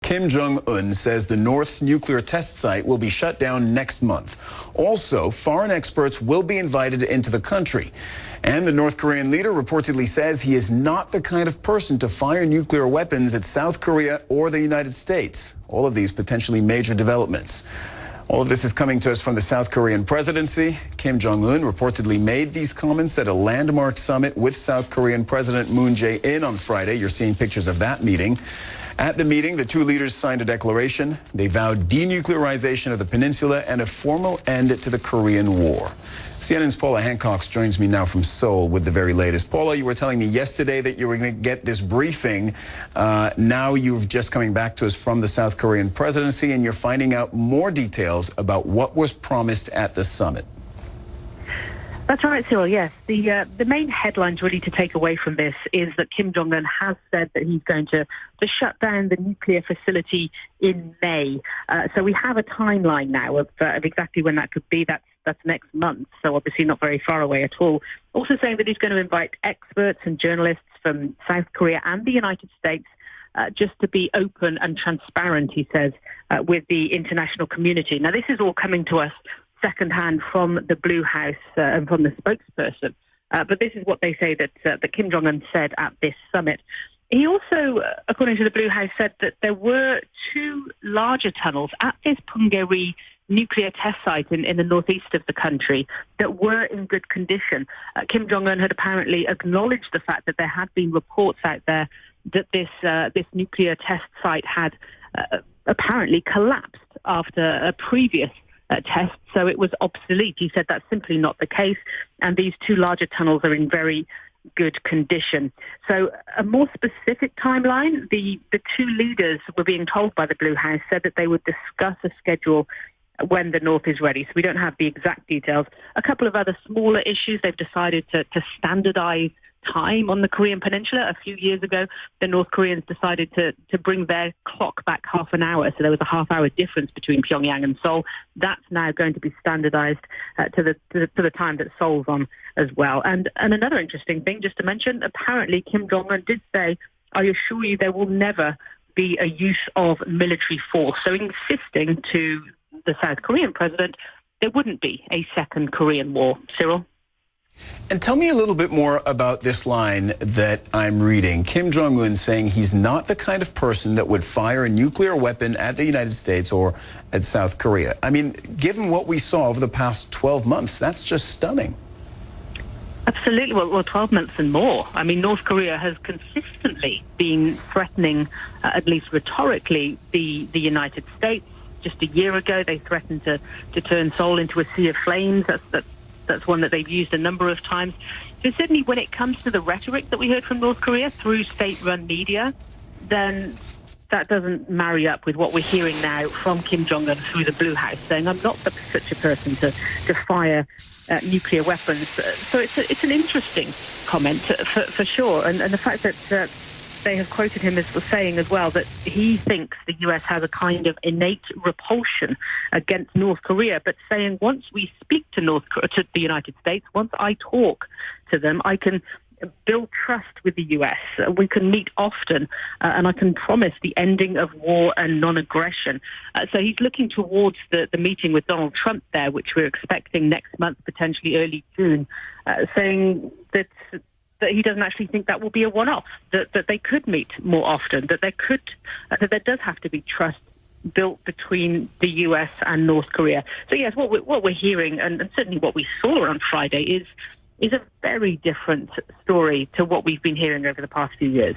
Kim Jong Un says the North's nuclear test site will be shut down next month. Also, foreign experts will be invited into the country. And the North Korean leader reportedly says he is not the kind of person to fire nuclear weapons at South Korea or the United States. All of these potentially major developments. All of this is coming to us from the South Korean presidency. Kim Jong Un reportedly made these comments at a landmark summit with South Korean President Moon Jae-in on Friday. You're seeing pictures of that meeting. At the meeting, the two leaders signed a declaration. They vowed denuclearization of the peninsula and a formal end to the Korean War. CNN's Paula Hancock joins me now from Seoul with the very latest. Paula, you were telling me yesterday that you were going to get this briefing. Now you've just coming back to us from the South Korean presidency, and you're finding out more details about what was promised at the summit. That's right, Cyril, yes. The main headlines really to take away from this is that Kim Jong Un has said that he's going to shut down the nuclear facility in May. So we have a timeline now of exactly when that could be. That's next month, so obviously not very far away at all. Also saying that he's going to invite experts and journalists from South Korea and the United States just to be open and transparent, he says, with the international community. Now, this is all coming to us secondhand from the Blue House and from the spokesperson. But this is what they say that Kim Jong Un said at this summit. He also, according to the Blue House, said that there were two larger tunnels at this Punggye-ri nuclear test site in the northeast of the country that were in good condition. Kim Jong Un had apparently acknowledged the fact that there had been reports out there that this nuclear test site had apparently collapsed after a previous test, so it was obsolete. He said that's simply not the case, and these two larger tunnels are in very good condition. So a more specific timeline, the two leaders were being told by the Blue House, said that they would discuss a schedule when the North is ready. So we don't have the exact details. A couple of other smaller issues, they've decided to standardize time on the Korean Peninsula. A few years ago, the North Koreans decided to bring their clock back half an hour. So there was a half-hour difference between Pyongyang and Seoul. That's now going to be standardized to the time that Seoul's on as well. And another interesting thing, just to mention, apparently Kim Jong Un did say, "I assure you there will never be a use of military force." So insisting to the South Korean president there wouldn't be a second Korean War. Cyril? And tell me a little bit more about this line that I'm reading. Kim Jong Un saying he's not the kind of person that would fire a nuclear weapon at the United States or at South Korea. I mean, given what we saw over the past 12 months, that's just stunning. Absolutely. Well, 12 months and more. I mean, North Korea has consistently been threatening, at least rhetorically, the United States. Just a year ago, they threatened to turn Seoul into a sea of flames. That's one that they've used a number of times. So certainly when it comes to the rhetoric that we heard from North Korea through state-run media, then that doesn't marry up with what we're hearing now from Kim Jong Un through the Blue House, saying, "I'm not such a person to fire nuclear weapons." So it's an interesting comment for sure. And the fact that they have quoted him as saying as well that he thinks the US has a kind of innate repulsion against North Korea, but saying once we speak to the United States, once I talk to them, I can build trust with the US. We can meet often, and I can promise the ending of war and non-aggression. So he's looking towards the meeting with Donald Trump there, which we're expecting next month, potentially early June, saying that he doesn't actually think that will be a one-off, that they could meet more often, that there does have to be trust built between the US and North Korea. So yes, what we're hearing, and certainly what we saw on Friday, is a very different story to what we've been hearing over the past few years.